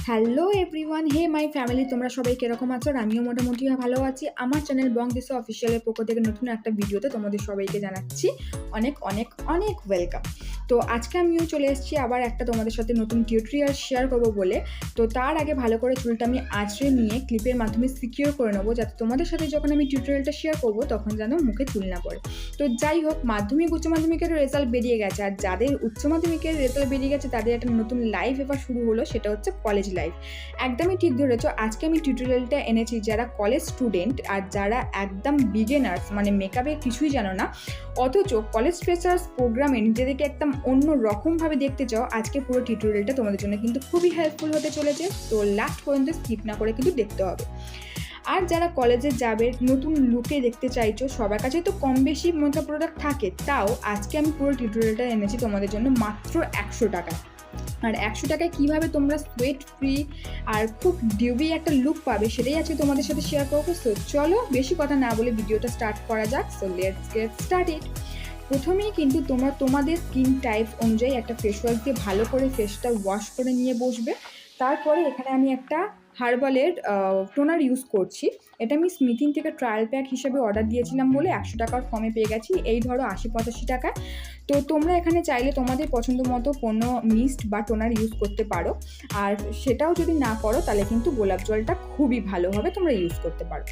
Hello everyone, hey my family, তোমরা সবাই কিরকম আছো? আমিও মোটামুটি ভালো আছি। আমার চ্যানেল বং দিশা অফিসিয়ালের পক্ষ থেকে নতুন একটা ভিডিওতে তোমাদের সবাইকে জানাচ্ছি অনেক অনেক অনেক ওয়েলকাম। তো আজকে আমিও চলে এসেছি আবার একটা তোমাদের সাথে নতুন টিউটোরিয়াল শেয়ার করবো বলে। তো তার আগে ভালো করে চুলটা আমি আঁচড়ে নিয়ে ক্লিপের মাধ্যমে সিকিউর করে নেবো, যাতে তোমাদের সাথে যখন আমি টিউটোরিয়ালটা শেয়ার করবো তখন যেন মুখে চুল না পড়ে। তো যাই হোক, মাধ্যমিক উচ্চ মাধ্যমিকের রেজাল্ট বেরিয়ে গেছে, আর যাদের উচ্চ মাধ্যমিকের রেজাল্ট বেরিয়ে গেছে তাদের একটা নতুন লাইফ এবার শুরু হলো, সেটা হচ্ছে কলেজ লাইফ। একদমই ঠিক ধরেছো, আজকে আমি টিউটোরিয়ালটা এনেছি যারা কলেজ স্টুডেন্ট আর যারা একদম বিগিনার্স, মানে মেকআপে কিছুই জানো না, অথচ কলেজ ফ্রেশার্স প্রোগ্রামে নিজেদেরকে একদম অন্য রকমভাবে দেখতে চাও। আজকে পুরো টিউটোরিয়ালটা তোমাদের জন্য কিন্তু খুবই হেল্পফুল হতে চলেছে, তো লাস্ট পর্যন্ত স্কিপ না করে কিন্তু দেখতে হবে। আর যারা কলেজে যাবে, নতুন লুকে দেখতে চাইছো, সবার কাছে তো কম বেশি মেকআপ প্রোডাক্ট থাকে, তাও আজকে আমি পুরো টিউটোরিয়ালটা এনেছি তোমাদের জন্য মাত্র 100 টাকায়। আর 100 টাকায় কীভাবে তোমরা সোয়েট ফ্রি আর খুব ডিউবি একটা লুক পাবে, সেটাই আজকে তোমাদের সাথে শেয়ার করবো। সো চলো বেশি কথা না বলে ভিডিওটা স্টার্ট করা যাক। So let's get started. প্রথমেই কিন্তু তোমরা তোমাদের স্কিন টাইপ অনুযায়ী একটা ফেস ওয়াশ দিয়ে ভালো করে ফেসটা ওয়াশ করে নিয়ে বসবে। তারপরে এখানে আমি একটা হার্বালের টোনার ইউজ করছি। এটা আমি স্মিথিং থেকে ট্রায়াল প্যাক হিসেবে অর্ডার দিয়েছিলাম বলে 100 টাকার কমে পেয়ে গেছি, এই ধরো 80-85 টাকায়। তো তোমরা এখানে চাইলে তোমাদের পছন্দ মতো কোনো মিস্ট বা টোনার ইউজ করতে পারো, আর সেটাও যদি না করো তাহলে কিন্তু গোলাপ জলটা খুবই ভালো হবে, তোমরা ইউজ করতে পারো।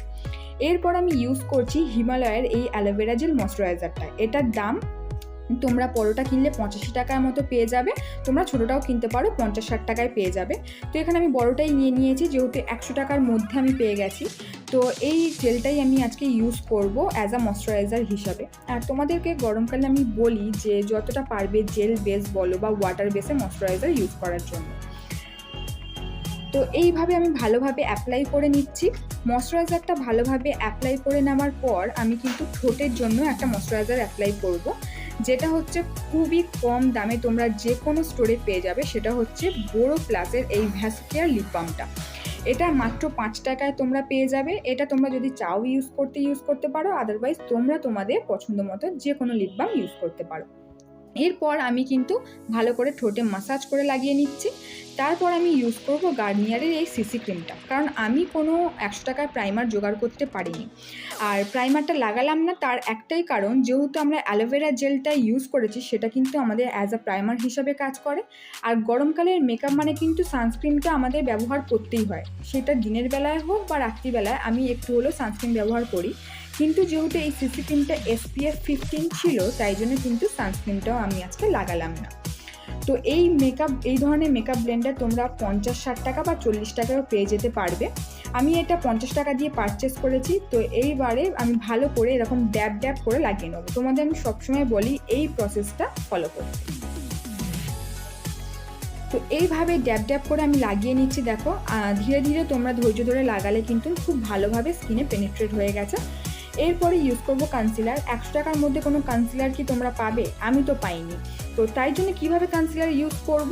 এরপর আমি ইউজ করছি হিমালয়ের এই অ্যালোভেরা জেল ময়শ্চারাইজারটা। এটার দাম তোমরা বড়োটা কিনলে 85 টাকার মতো পেয়ে যাবে, তোমরা ছোটোটাও কিনতে পারো 50-60 টাকায় পেয়ে যাবে। তো এখানে আমি বড়োটাই নিয়ে নিয়েছি, যেহেতু 100 টাকার মধ্যে আমি পেয়ে গেছি। তো এই জেলটাই আমি আজকে ইউজ করব অ্যাজ আ ময়শ্চারাইজার হিসাবে। আর তোমাদেরকে গরমকালে আমি বলি যে যতটা পারবে জেল বেস বলো বা ওয়াটার বেসে ময়শ্চারাইজার ইউজ করার জন্য। তো এইভাবে আমি ভালোভাবে অ্যাপ্লাই করে নিচ্ছি। ময়শ্চারাইজারটা ভালোভাবে অ্যাপ্লাই করে নেওয়ার পর আমি কিন্তু ঠোঁটের জন্য একটা ময়শ্চারাইজার অ্যাপ্লাই করব, যেটা হচ্ছে খুবই কম দামে তোমরা যে কোনো স্টোরে পেয়ে যাবে। সেটা হচ্ছে বোরোপ্লাসের এই ভ্যাসকেয়ার লিপ বামটা। এটা মাত্র 5 টাকায় তোমরা পেয়ে যাবে। এটা তোমরা যদি চাও ইউজ করতে পারো, আদারওয়াইজ তোমরা তোমাদের পছন্দ মতো যে কোনো লিপ বাম ইউজ করতে পারো। এরপর আমি কিন্তু ভালো করে ঠোঁটে মাসাজ করে লাগিয়ে নিচ্ছি। তারপর আমি ইউজ করব গার্নিয়ারের এই সিসি ক্রিমটা, কারণ আমি কোনো 100 টাকার প্রাইমার জোগাড় করতে পারিনি। আর প্রাইমারটা লাগালাম না, তার একটাই কারণ, যেহেতু আমরা অ্যালোভেরা জেলটা ইউজ করেছি সেটা কিন্তু আমাদের অ্যাজ আ প্রাইমার হিসাবে কাজ করে। আর গরমকালের মেকআপ মানে কিন্তু সানস্ক্রিনটা আমাদের ব্যবহার করতেই হয়, সেটা দিনের বেলায় হোক বা রাত্রিবেলায়। আমি একটু হলেও সানস্ক্রিন ব্যবহার করি, কিন্তু যেহেতু এই সিসি ক্রিমটা SPF 15 ছিল, তাই জন্য কিন্তু সানস্ক্রিনটাও আমি আজকে লাগালাম না। তো এই ধরনের মেকআপ ব্লেন্ডার তোমরা 50-60 টাকা বা 40 টাকাও পেয়ে যেতে পারবে। আমি এটা 50 টাকা দিয়ে পারচেস করেছি। তো এইবারে আমি ভালো করে এরকম ড্যাব ড্যাব করে লাগিয়ে নেবো। তোমাদের আমি সবসময় বলি এই প্রসেসটা ফলো করতে। তো এইভাবে ড্যাব ড্যাব করে আমি লাগিয়ে নিচ্ছি। দেখো ধীরে ধীরে তোমরা ধৈর্য ধরে লাগালে কিন্তু খুব ভালোভাবে স্কিনে পেনিট্রেট হয়ে গেছে। এরপরে ইউজ করবো কনসিলার। 100 টাকার মধ্যে কোনো কনসিলার কি তোমরা পাবে? আমি তো পাইনি। তো তাই জন্য কীভাবে কনসিলার ইউজ করব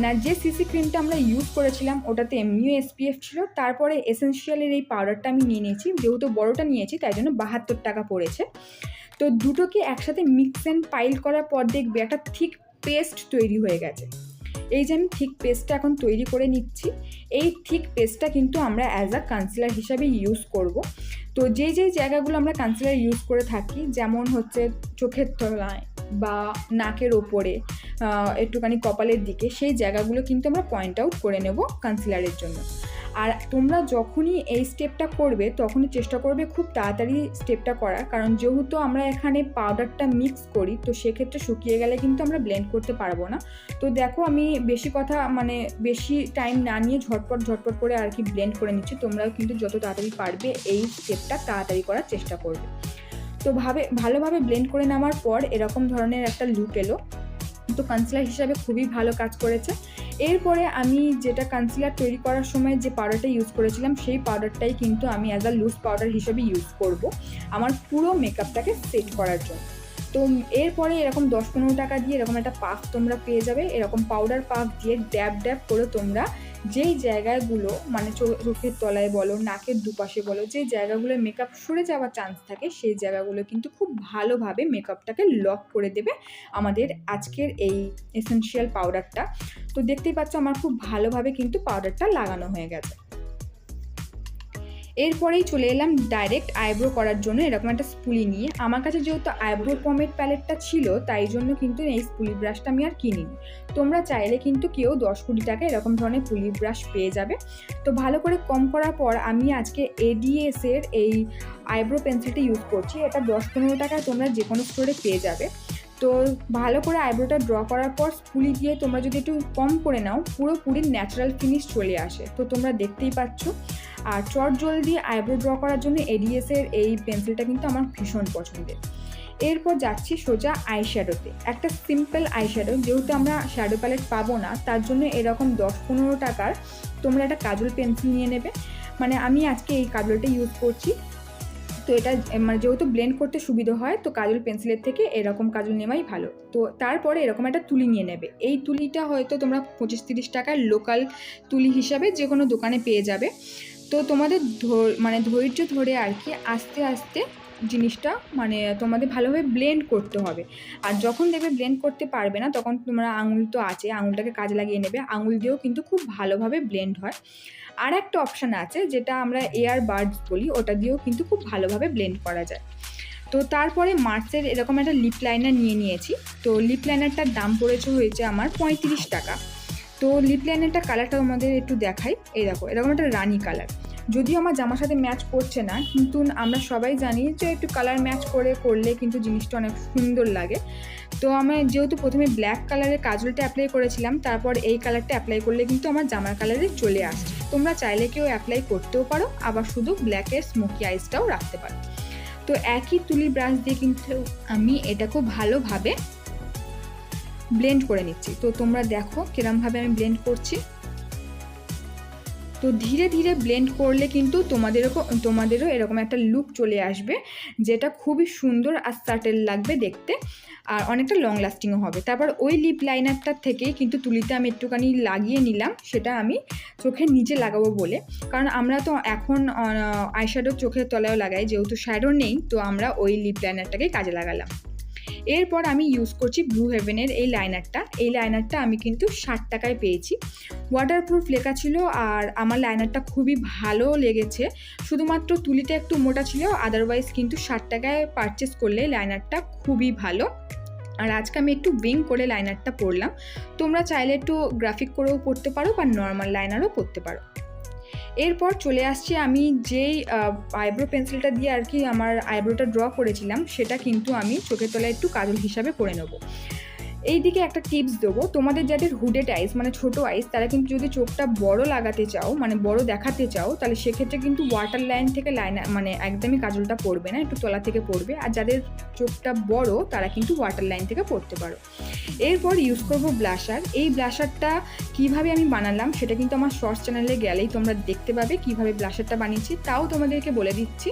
না, যে সিসি ক্রিমটা আমরা ইউজ করেছিলাম ওটাতে এমনিও SPF ছিল। তারপরে এসেনশিয়ালের এই পাউডারটা আমি নিয়ে নিয়েছি, যেহেতু বড়োটা নিয়েছি তাই জন্য 72 টাকা পড়েছে। তো দুটোকে একসাথে মিক্স অ্যান্ড পাইল করার পর দেখবে একটা থিক পেস্ট তৈরি হয়ে গেছে। এই যে আমি থিক পেস্টটা এখন তৈরি করে নিচ্ছি, এই থিক পেস্টটা কিন্তু আমরা অ্যাজ আ কনসিলার হিসাবে ইউজ করব। তো যেই জায়গাগুলো আমরা কনসিলার ইউজ করে থাকি, যেমন হচ্ছে চোখের তলায় বা নাকের ওপরে, একটুখানি কপালের দিকে, সেই জায়গাগুলো কিন্তু আমরা পয়েন্ট আউট করে নেব কনসিলারের জন্য। আর তোমরা যখনই এই স্টেপটা করবে তখনই চেষ্টা করবে খুব তাড়াতাড়ি স্টেপটা করার, কারণ যেহেতু আমরা এখানে পাউডারটা মিক্স করি, তো সেক্ষেত্রে শুকিয়ে গেলে কিন্তু আমরা ব্লেন্ড করতে পারবো না। তো দেখো আমি বেশি টাইম না নিয়ে ঝটপট করে আর কি ব্লেন্ড করে নিচ্ছি। তোমরাও কিন্তু যত তাড়াতাড়ি পারবে এই স্টেপটা তাড়াতাড়ি করার চেষ্টা করবে। তো ভালোভাবে ব্লেন্ড করে নেওয়ার পর এরকম ধরনের একটা লুক এলো। তো কনসিলার হিসাবে খুবই ভালো কাজ করেছে। এরপরে আমি যেটা কনসিলার তৈরি করার সময় যে পাউডারটা ইউজ করেছিলাম, সেই পাউডারটাই কিন্তু আমি অ্যাজ আ লুজ পাউডার হিসেবে ইউজ করব আমার পুরো মেকআপটাকে সেট করার জন্য। তো এরপরে এরকম 10-15 টাকা দিয়ে এরকম একটা পাফ তোমরা পেয়ে যাবে। এরকম পাউডার পাফ দিয়ে ড্যাব ড্যাব করে তোমরা যেই জায়গাগুলো মানে চোখের তলায় বলো, নাকের দুপাশে বলো, যে জায়গাগুলো মেকআপ সরে যাওয়ার চান্স থাকে সেই জায়গাগুলো কিন্তু খুব ভালোভাবে মেকআপটাকে লক করে দেবে আমাদের আজকের এই এসেনশিয়াল পাউডারটা। তো দেখতেই পাচ্ছ আমার খুব ভালোভাবে কিন্তু পাউডারটা লাগানো হয়ে গেছে। এরপরেই চলে এলাম ডাইরেক্ট আইব্রো করার জন্য এরকম একটা স্পুলি নিয়ে। আমার কাছে যেহেতু আইব্রো পমেড প্যালেটটা ছিল তাই জন্য কিন্তু এই স্পুলি ব্রাশটা আমি আর কিনিনি। তোমরা চাইলে কিন্তু কেউ 10-20 টাকা এরকম ধরনের পুলি ব্রাশ পেয়ে যাবে। তো ভালো করে কম করার পর আমি আজকে এডিএসের এই আইব্রো পেন্সিলটা ইউজ করছি। এটা 10-15 টাকায় তোমরা যে কোনো স্টোরে পেয়ে যাবে। তো ভালো করে আইব্রোটা ড্র করার পর স্পুলি দিয়ে তোমরা যদি একটু কম করে নাও পুরোপুরি ন্যাচারাল ফিনিশ চলে আসে। তো তোমরা দেখতেই পাচ্ছ। আর চটজলদি আইব্রো ড্র করার জন্য এডিএসের এই পেন্সিলটা কিন্তু আমার ভীষণ পছন্দের। এরপর যাচ্ছি সোজা আইশ্যাডোতে। একটা সিম্পল আইশ্যাডো, যেহেতু আমরা শ্যাডো প্যালেট পাবো না তার জন্য এরকম 10-15 টাকার তোমরা একটা কাজল পেন্সিল নিয়ে নেবে। মানে আমি আজকে এই কাজলটা ইউজ করছি। তো এটা মানে যেহেতু ব্লেন্ড করতে সুবিধা হয় তো কাজল পেন্সিলের থেকে এরকম কাজল নেওয়াই ভালো। তো তারপরে এরকম একটা তুলি নিয়ে নেবে। এই তুলিটা হয়তো তোমরা 25-30 টাকার লোকাল তুলি হিসাবে যে কোনো দোকানে পেয়ে যাবে। তো তোমাদের ধৈর্য ধরে আর কি আস্তে আস্তে জিনিসটা মানে তোমাদের ভালোভাবে ব্লেন্ড করতে হবে। আর যখন দেখবে ব্লেন্ড করতে পারবে না তখন তোমরা আঙুল তো আছে, আঙুলটাকে কাজে লাগিয়ে নেবে। আঙুল দিয়েও কিন্তু খুব ভালোভাবে ব্লেন্ড হয়। আর একটা অপশান আছে যেটা আমরা এয়ার বাডস বলি, ওটা দিয়েও কিন্তু খুব ভালোভাবে ব্লেন্ড করা যায়। তো তারপরে মার্সের এরকম একটা লিপ লাইনার নিয়ে নিয়েছি। তো লিপ লাইনারটার দাম হয়েছে আমার 35 টাকা। তো লিপ লাইনারটা কালারটা তোমাদের একটু দেখাই। এই দেখো এরকম একটা রানি কালার। যদিও আমার জামার সাথে ম্যাচ করছে না, কিন্তু আমরা সবাই জানি যে একটু কালার ম্যাচ করলে কিন্তু জিনিসটা অনেক সুন্দর লাগে। তো আমি যেহেতু প্রথমে ব্ল্যাক কালারের কাজলটা অ্যাপ্লাই করেছিলাম, তারপর এই কালারটা অ্যাপ্লাই করলে কিন্তু আমার জামার কালারে চলে আসছে। তোমরা চাইলে কেউ অ্যাপ্লাই করতেও পারো, আবার শুধু ব্ল্যাকের স্মোকি আইসটাও রাখতে পারো। তো একই তুলি ব্রাশ দিয়ে কিন্তু আমি এটা খুব ভালোভাবে ব্লেন্ড করে নিচ্ছি। তো তোমরা দেখো কিরমভাবে আমি ব্লেন্ড করছি। তো ধীরে ধীরে ব্লেন্ড করলে কিন্তু তোমাদেরও এরকম একটা লুক চলে আসবে, যেটা খুবই সুন্দর আর সাটেল লাগবে দেখতে, আর অনেকটা লং লাস্টিংও হবে। তারপর ওই লিপ লাইনারটার থেকেই কিন্তু তুলিতে আমি একটুখানি লাগিয়ে নিলাম, সেটা আমি চোখের নিচে লাগাবো বলে। কারণ আমরা তো এখন আইশ্যাডো চোখের তলায়ও লাগাই, যেহেতু শ্যাডো নেই তো আমরা ওই লিপ লাইনারটাকেই কাজে লাগালাম। এরপর আমি ইউজ করছি ব্লু হেভেনের এই লাইনারটা আমি কিন্তু 60 টাকায় পেয়েছি। ওয়াটারপ্রুফ লেখা ছিল আর আমার লাইনারটা খুবই ভালো লেগেছে। শুধুমাত্র তুলিটা একটু মোটা ছিল, আদারওয়াইজ কিন্তু 60 টাকায় পারচেস করলে লাইনারটা খুবই ভালো। আর আজকে আমি একটু উইং করে লাইনারটা পরলাম। তোমরা চাইলে একটু গ্রাফিক করেও পরতে পারো বা নর্মাল লাইনারও পরতে পারো। এরপর চলে আসছি আমি যেই আইব্রো পেন্সিলটা দিয়ে আর কি আমার আইব্রোটা ড্র করেছিলাম, সেটা কিন্তু আমি চোখের তলায় একটু কাজল হিসাবে করে নেবো। এই দিকে একটা টিপস দেবো, তোমাদের যাদের হুডেড আইস মানে ছোটো আইস, তারা কিন্তু যদি চোখটা বড় লাগাতে চাও মানে বড় দেখাতে চাও, তাহলে সেক্ষেত্রে কিন্তু ওয়াটার লাইন থেকে লাইনার মানে একদমই কাজলটা পড়বে না, একটু তলা থেকে পড়বে। আর যাদের চোখটা বড় তারা কিন্তু ওয়াটার লাইন থেকে পড়তে পারো। এরপর ইউজ করব ব্লাশার। এই ব্লাশারটা কিভাবে আমি বানালাম সেটা কিন্তু আমার শর্টস চ্যানেলে গেলেই তোমরা দেখতে পাবে কিভাবে ব্লাশারটা বানিয়েছি। তাও তোমাদেরকে বলে দিচ্ছি,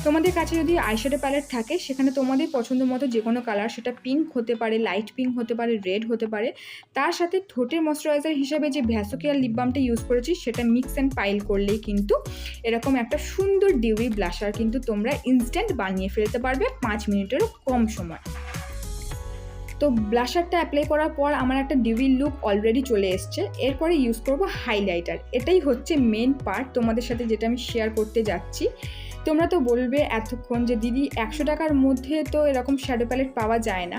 তোমাদের কাছে যদি আইশ্যাডো প্যালেট থাকে সেখানে তোমাদের পছন্দ মতো যে কোনো কালার, সেটা পিঙ্ক হতে পারে, লাইট পিঙ্ক হতে পারে, রেড হতে পারে, তার সাথে ঠোঁটের ময়শ্চারাইজার হিসাবে যে ভ্যাসোকেয়ার লিপ বামটা ইউজ করেছি সেটা মিক্স অ্যান্ড পাইল করলেই কিন্তু এরকম একটা সুন্দর ডিউই ব্লাশার কিন্তু তোমরা ইনস্ট্যান্ট বানিয়ে ফেলতে পারবে 5 মিনিটেরও কম সময়। তো ব্লাশারটা অ্যাপ্লাই করার পর আমার একটা ডিউই লুক অলরেডি চলে এসছে। এরপরে ইউজ করব হাইলাইটার। এটাই হচ্ছে মেন পার্ট তোমাদের সাথে যেটা আমি শেয়ার করতে যাচ্ছি। তোমরা তো বলবে এতক্ষণ যে দিদি 100 টাকার মধ্যে তো এরকম শ্যাডো প্যালেট পাওয়া যায় না।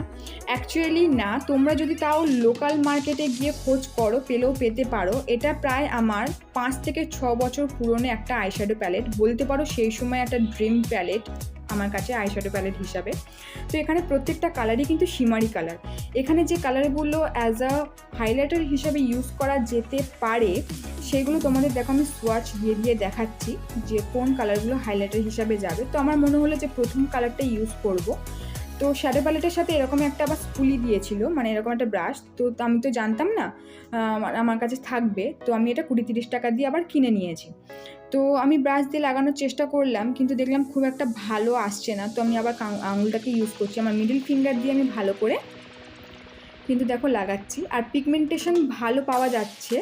অ্যাকচুয়ালি না, তোমরা যদি তাও লোকাল মার্কেটে গিয়ে খোঁজ করো পেলেও পেতে পারো। এটা প্রায় আমার 5 থেকে 6 বছর পুরনো একটা আইশ্যাডো প্যালেট, বলতে পারো সেই সময় একটা ড্রিম প্যালেট আমার কাছে আইশ্যাডো প্যালেট হিসাবে। তো এখানে প্রত্যেকটা কালারই কিন্তু শিমারি কালার। এখানে যে কালারগুলো অ্যাজ আ হাইলাইটার হিসাবে ইউজ করা যেতে পারে সেগুলো তোমাদের দেখো আমি সোয়াচ দিয়ে দেখাচ্ছি যে কোন কালারগুলো হাইলাইটার হিসাবে যাবে। তো আমার মনে হলো যে প্রথম কালারটা ইউজ করব। তো শ্যাডো প্যালেটের সাথে এরকম একটা আবার স্পুলি দিয়েছিল, মানে এরকম একটা ব্রাশ। তো আমি তো জানতাম না আমার কাছে থাকবে, তো আমি এটা 20-30 টাকা দিয়ে আবার কিনে নিয়েছি। তো আমি ব্রাশ দিয়ে লাগানোর চেষ্টা করলাম, কিন্তু দেখলাম খুব একটা ভালো আসছে না। তো আমি আবার আঙুলটাকে ইউজ করছি, আমার মিডল ফিঙ্গার দিয়ে আমি ভালো করে কিন্তু দেখো লাগাচ্ছি। আর পিগমেন্টেশন ভালো পাওয়া যাচ্ছে,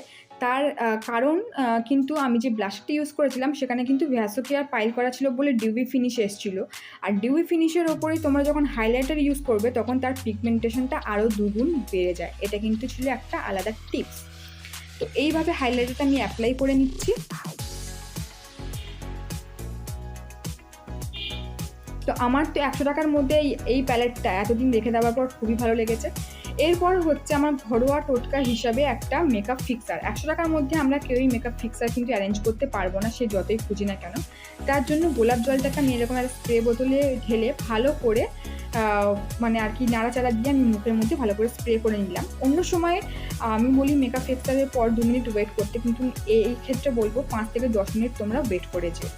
তার কারণ কিন্তু আমি যে ব্লাশটা ইউজ করেছিলাম সেখানে কিন্তু ভ্যাসোকেয়ার পাইল করা ছিল বলে ডিউই ফিনিশ এসেছিলো। আর ডিউই ফিনিশের ওপরেই তোমরা যখন হাইলাইটার ইউজ করবে তখন তার পিগমেন্টেশনটা আরও দুগুণ বেড়ে যায়। এটা কিন্তু ছিল একটা আলাদা টিপস। তো এইভাবে হাইলাইটারটা আমি অ্যাপ্লাই করে নিচ্ছি। তো আমার তো 100 টাকার মধ্যে এই প্যালেটটা এতদিন রেখে দেওয়ার পর খুবই ভালো লেগেছে। এরপর হচ্ছে আমার ঘরোয়া টোটকা হিসাবে একটা মেকআপ ফিক্সার। 100 টাকার মধ্যে আমরা কেউই মেকআপ ফিক্সার কিন্তু অ্যারেঞ্জ করতে পারবো না, সে যতই খুঁজি না কেন। তার জন্য গোলাপ জলটাকে আমি এরকম একটা স্প্রে বোতলে ঢেলে ভালো করে মানে আর কি নাড়াচাড়া দিয়ে আমি মুখের মধ্যে ভালো করে স্প্রে করে নিলাম। অন্য সময় আমি বলি মেকআপ ফিক্সারের পর 2 মিনিট ওয়েট করতে, কিন্তু এই ক্ষেত্রে বলবো 5 থেকে 10 মিনিট তোমরা ওয়েট করে যেও।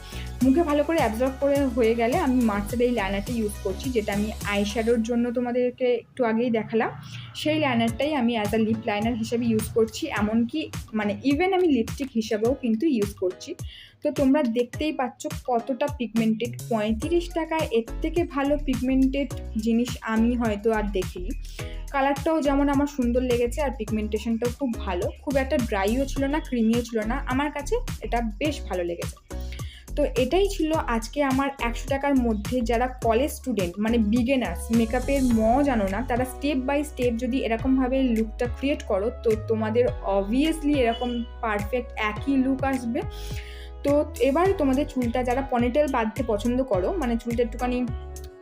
মুখে ভালো করে অ্যাবজর্ব করে হয়ে গেলে আমি মার্সের এই লাইনারটা ইউজ করছি, যেটা আমি আই শ্যাডোর জন্য তোমাদেরকে একটু আগেই দেখালাম। সেই লাইনারটাই আমি অ্যাজ আ লিপ লাইনার হিসেবে ইউজ করছি, এমনকি মানে ইভেন আমি লিপস্টিক হিসাবেও কিন্তু ইউজ করছি। তো তোমরা দেখতেই পাচ্ছ কতটা পিগমেন্টেড। 35 টাকায় এর থেকে ভালো পিগমেন্টেড জিনিস আমি হয়তো আর দেখিনি। কালারটাও যেমন আমার সুন্দর লেগেছে আর পিগমেন্টেশনটাও খুব ভালো, খুব একটা ড্রাইও ছিল না, ক্রিমিও ছিল না, আমার কাছে এটা বেশ ভালো লেগেছে। তো এটাই ছিল আজকে আমার 100 টাকার মধ্যে যারা কলেজ স্টুডেন্ট মানে বিগিনার্স, মেকআপের জানো না, তারা স্টেপ বাই স্টেপ যদি এরকমভাবে লুকটা ক্রিয়েট করো তো তোমাদের অবভিয়াসলি এরকম পারফেক্ট একই লুক আসবে। তো এবার তোমাদের চুলটা যারা পনিটেল বাঁধতে পছন্দ করো, মানে চুলটা একটুখানি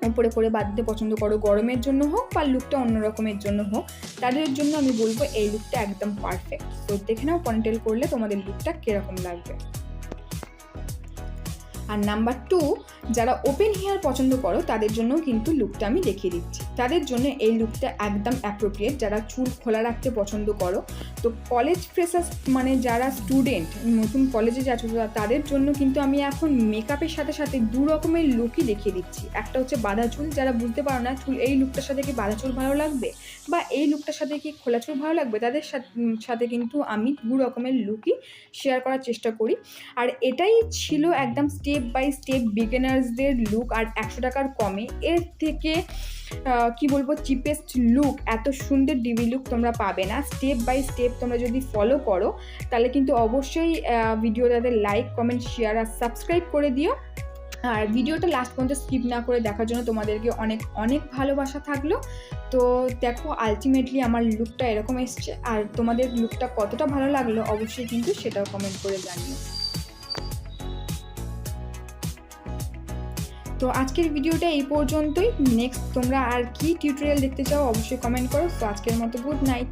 উপরে করে বাঁধতে পছন্দ করো, গরমের জন্য হোক বা লুকটা অন্য রকমের জন্য হোক, তাদের জন্য আমি বলবো এই লুকটা একদম পারফেক্ট। তো দেখে নাও পনিটেল করলে তোমাদের লুকটা কীরকম লাগবে। আর নাম্বার 2, যারা ওপেন হেয়ার পছন্দ করো তাদের জন্যও কিন্তু লুকটা আমি দেখিয়ে দিচ্ছি। তাদের জন্য এই লুকটা একদম অ্যাপ্রোপ্রিয়েট। যারা চুল খোলা রাখতে পছন্দ করো, তো কলেজ ফ্রেশার্স মানে যারা স্টুডেন্ট নতুন কলেজে যাচ্ছ তাদের জন্য কিন্তু আমি এখন মেকআপের সাথে সাথে 2 রকমের লুকই দেখিয়ে দিচ্ছি। একটা হচ্ছে বাঁধা চুল, যারা বুঝতে পারো না চুল এই লুকটার সাথে কি বাঁধা চুল ভালো লাগবে বা এই লুকটার সাথে কি খোলা চুল ভালো লাগবে, তাদের সাথে কিন্তু আমি 2 রকমের লুকই শেয়ার করার চেষ্টা করি। আর এটাই ছিল একদম স্টেপ বাই স্টেপ বিগিনার্সদের লুক। আর 100 টাকার কমে এর থেকে কি বলবো চিপেস্ট লুক, এত সুন্দর ডিবি লুক তোমরা পাবে না। স্টেপ বাই স্টেপ তোমরা যদি ফলো করো তাহলে কিন্তু অবশ্যই ভিডিওটাতে লাইক, কমেন্ট, শেয়ার আর সাবস্ক্রাইব করে দিও। আর ভিডিওটা লাস্ট পর্যন্ত স্কিপ না করে দেখার জন্য তোমাদেরকে অনেক অনেক ভালোবাসা থাকলো। তো দেখো আলটিমেটলি আমার লুকটা এরকম এসছে, আর তোমাদের লুকটা কতটা ভালো লাগলো অবশ্যই কিন্তু সেটাও কমেন্ট করে জানিও। তো আজকের ভিডিওটা এই পর্যন্তই। নেক্সট তোমরা আর কি টিউটোরিয়াল দেখতে চাও অবশ্যই কমেন্ট করো। তো আজকের মতো গুড নাইট।